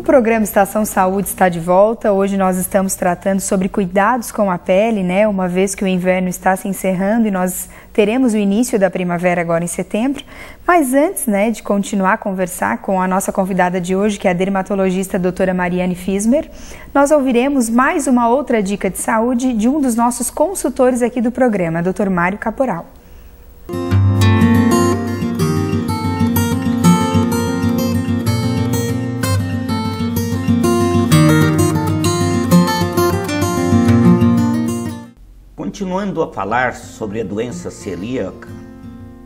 programa Estação Saúde está de volta. Hoje nós estamos tratando sobre cuidados com a pele, né? Uma vez que o inverno está se encerrando e nós teremos o início da primavera agora em setembro. Mas antes, né, de continuar a conversar com a nossa convidada de hoje, que é a dermatologista doutora Mariane Fismer, nós ouviremos mais uma outra dica de saúde de um dos nossos consultores aqui do programa, Dr. Mário Caporal. Continuando a falar sobre a doença celíaca,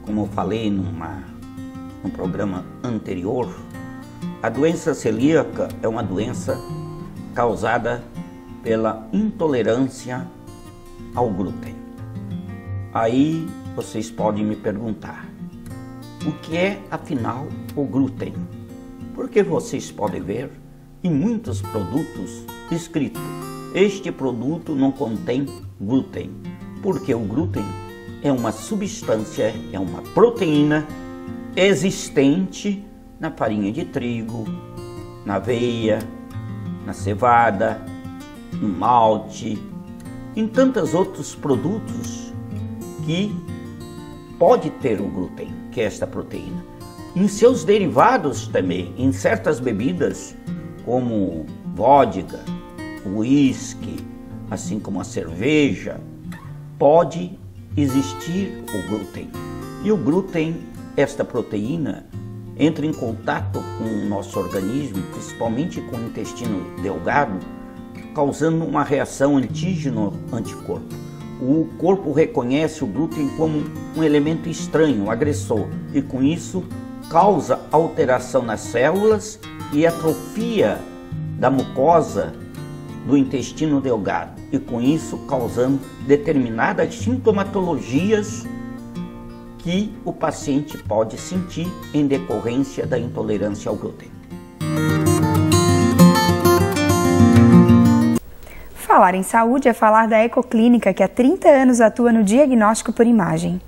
como eu falei num programa anterior, a doença celíaca é uma doença causada pela intolerância ao glúten. Aí vocês podem me perguntar, o que é afinal o glúten? Porque vocês podem ver em muitos produtos escrito: este produto não contém glúten, porque o glúten é uma substância, é uma proteína existente na farinha de trigo, na aveia, na cevada, no malte, em tantos outros produtos que pode ter o glúten, que é esta proteína. Em seus derivados também, em certas bebidas, como vodka, uísque, assim como a cerveja, pode existir o glúten. E o glúten, esta proteína, entra em contato com o nosso organismo, principalmente com o intestino delgado, causando uma reação antígeno-anticorpo. O corpo reconhece o glúten como um elemento estranho, um agressor, e com isso causa alteração nas células e atrofia da mucosa do intestino delgado, e com isso causando determinadas sintomatologias que o paciente pode sentir em decorrência da intolerância ao glúten. Falar em saúde é falar da Ecoclínica, que há 30 anos atua no diagnóstico por imagem.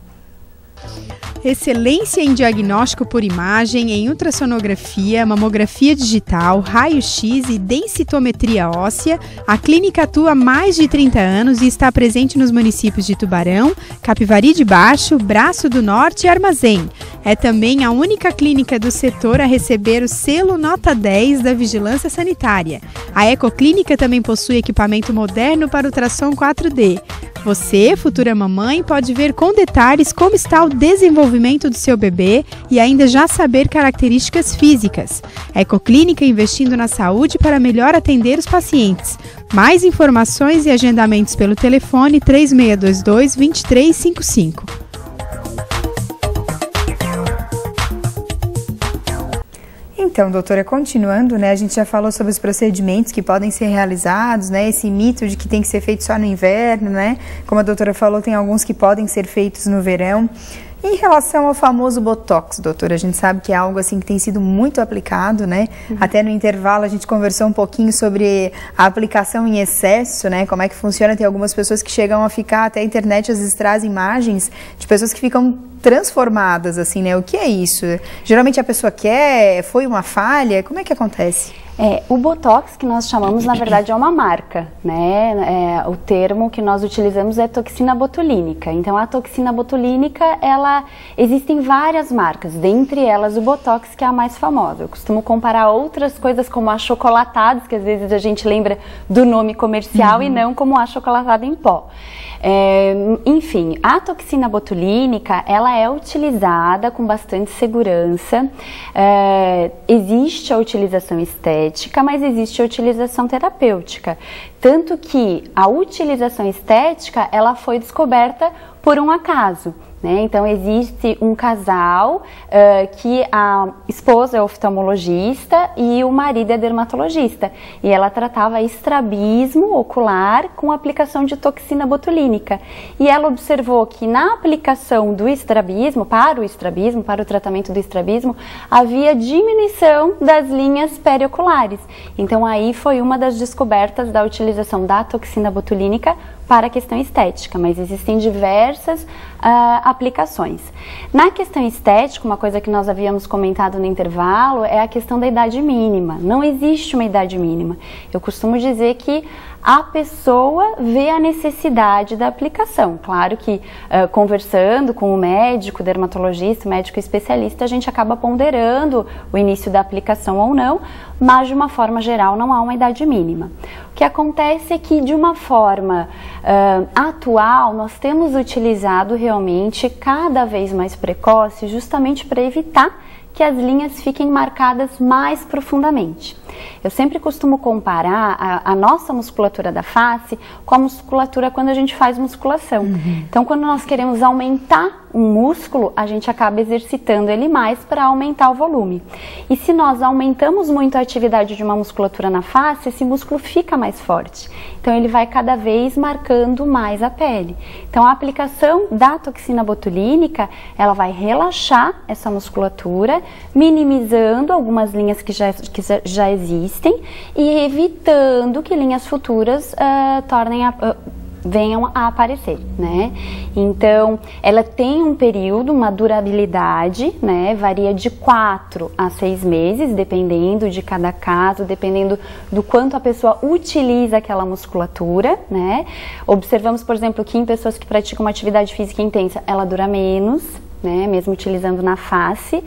Excelência em diagnóstico por imagem, em ultrassonografia, mamografia digital, raio-x e densitometria óssea, a clínica atua há mais de 30 anos e está presente nos municípios de Tubarão, Capivari de Baixo, Braço do Norte e Armazém. É também a única clínica do setor a receber o selo Nota 10 da Vigilância Sanitária. A Ecoclínica também possui equipamento moderno para ultrassom 4D. Você, futura mamãe, pode ver com detalhes como está o desenvolvimento do seu bebê e ainda já saber características físicas. Ecoclínica investindo na saúde para melhor atender os pacientes. Mais informações e agendamentos pelo telefone 3622-2355. Então, doutora, continuando, né, a gente já falou sobre os procedimentos que podem ser realizados, né, esse mito de que tem que ser feito só no inverno, né, como a doutora falou, tem alguns que podem ser feitos no verão. Em relação ao famoso Botox, doutora, a gente sabe que é algo assim que tem sido muito aplicado, né? Até no intervalo a gente conversou um pouquinho sobre a aplicação em excesso, né? Como é que funciona, tem algumas pessoas que chegam a ficar, até a internet às vezes traz imagens de pessoas que ficam transformadas, assim, né? O que é isso? Geralmente a pessoa quer, foi uma falha, como é que acontece? O Botox, que nós chamamos, na verdade, é uma marca, né? O termo que nós utilizamos é toxina botulínica. Então, a toxina botulínica, existem várias marcas, dentre elas o Botox, que é a mais famosa. Eu costumo comparar outras coisas como achocolatados, que às vezes a gente lembra do nome comercial e não como achocolatado em pó. Enfim, a toxina botulínica, ela é utilizada com bastante segurança. Existe a utilização estética, mas existe a utilização terapêutica. Tanto que a utilização estética, ela foi descoberta por um acaso. né? Então existe um casal que a esposa é oftalmologista e o marido é dermatologista, e ela tratava estrabismo ocular com aplicação de toxina botulínica, e ela observou que na aplicação do estrabismo, para o tratamento do estrabismo, havia diminuição das linhas perioculares. Então aí foi uma das descobertas da utilização da toxina botulínica para a questão estética, mas existem diversas aplicações. Na questão estética, uma coisa que nós havíamos comentado no intervalo é a questão da idade mínima. Não existe uma idade mínima. Eu costumo dizer que a pessoa vê a necessidade da aplicação. Claro que conversando com o médico, dermatologista, médico especialista, a gente acaba ponderando o início da aplicação ou não, mas de uma forma geral não há uma idade mínima. O que acontece é que de uma forma atual nós temos utilizado realmente cada vez mais precoce justamente para evitar que as linhas fiquem marcadas mais profundamente. Eu sempre costumo comparar a nossa musculatura da face com a musculatura quando a gente faz musculação. Então, quando nós queremos aumentar um músculo, a gente acaba exercitando ele mais para aumentar o volume. E se nós aumentamos muito a atividade de uma musculatura na face, esse músculo fica mais forte. Então, ele vai cada vez marcando mais a pele. Então, a aplicação da toxina botulínica, ela vai relaxar essa musculatura, minimizando algumas linhas que já existem e evitando que linhas futuras venham a aparecer, né? Então, ela tem um período, uma durabilidade, né? Varia de 4 a 6 meses, dependendo de cada caso, dependendo do quanto a pessoa utiliza aquela musculatura, né? Observamos, por exemplo, que em pessoas que praticam uma atividade física intensa, ela dura menos, né, mesmo utilizando na face,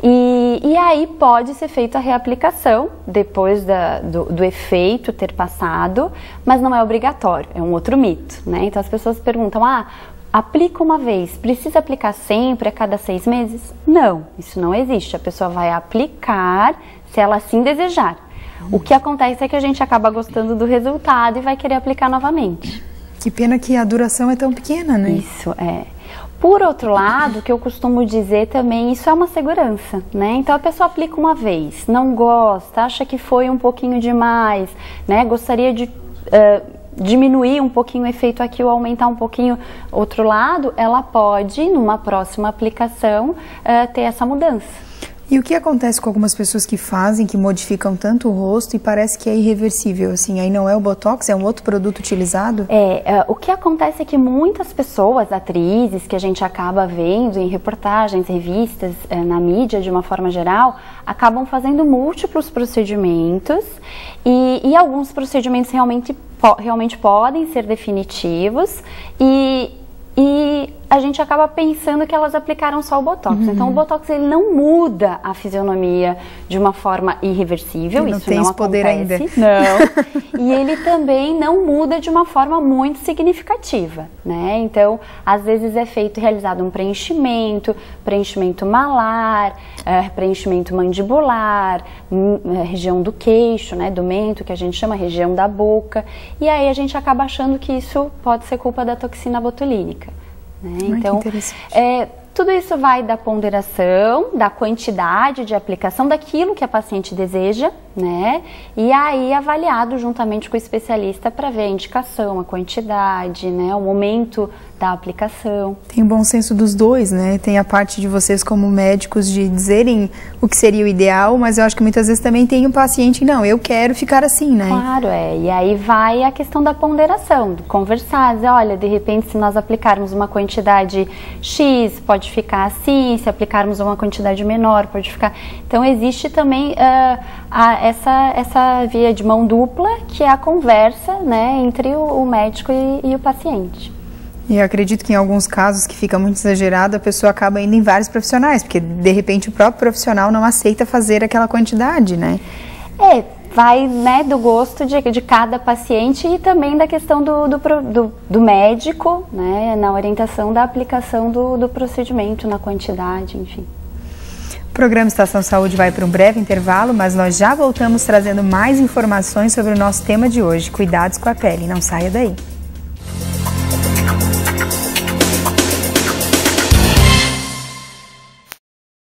e aí pode ser feita a reaplicação depois do efeito ter passado, mas não é obrigatório, é um outro mito, né? Então as pessoas perguntam, aplica uma vez, precisa aplicar sempre a cada 6 meses? Não, isso não existe, a pessoa vai aplicar se ela assim desejar. O que acontece é que a gente acaba gostando do resultado e vai querer aplicar novamente. Que pena que a duração é tão pequena, né? Isso, é. Por outro lado, o que eu costumo dizer também, isso é uma segurança, né? Então a pessoa aplica uma vez, não gosta, acha que foi um pouquinho demais, né? Gostaria de diminuir um pouquinho o efeito aqui ou aumentar um pouquinho outro lado, ela pode, numa próxima aplicação, ter essa mudança. E o que acontece com algumas pessoas que fazem, que modificam tanto o rosto e parece que é irreversível, assim, aí não é o Botox, é um outro produto utilizado? O que acontece é que muitas pessoas, atrizes, que a gente acaba vendo em reportagens, revistas, na mídia de uma forma geral, acabam fazendo múltiplos procedimentos e alguns procedimentos realmente podem ser definitivos e a gente acaba pensando que elas aplicaram só o Botox. Então, o Botox ele não muda a fisionomia de uma forma irreversível. Não isso tem não esse acontece. poder ainda. Não. E ele também não muda de uma forma muito significativa, né? Então, às vezes é realizado um preenchimento malar, preenchimento mandibular, região do queixo, né, do mento, que a gente chama região da boca. E aí a gente acaba achando que isso pode ser culpa da toxina botulínica. Né? Então, tudo isso vai da ponderação, da quantidade de aplicação, daquilo que a paciente deseja, né? E aí avaliado juntamente com o especialista para ver a indicação, a quantidade, né? O momento da aplicação. Tem o bom senso dos dois, né? Tem a parte de vocês como médicos de dizerem o que seria o ideal, mas eu acho que muitas vezes também tem o paciente, não, eu quero ficar assim, né? Claro, e aí vai a questão da ponderação, de conversar, dizer, olha, de repente se nós aplicarmos uma quantidade X, pode ficar assim, se aplicarmos uma quantidade menor, pode ficar... Então existe também essa via de mão dupla, que é a conversa, né, entre o médico e o paciente. E eu acredito que em alguns casos que fica muito exagerado, a pessoa acaba indo em vários profissionais, porque de repente o próprio profissional não aceita fazer aquela quantidade, né? Vai, né, do gosto de cada paciente e também da questão do médico, né, na orientação da aplicação do procedimento, na quantidade, enfim. O programa Estação Saúde vai para um breve intervalo, mas nós já voltamos trazendo mais informações sobre o nosso tema de hoje, cuidados com a pele. Não saia daí.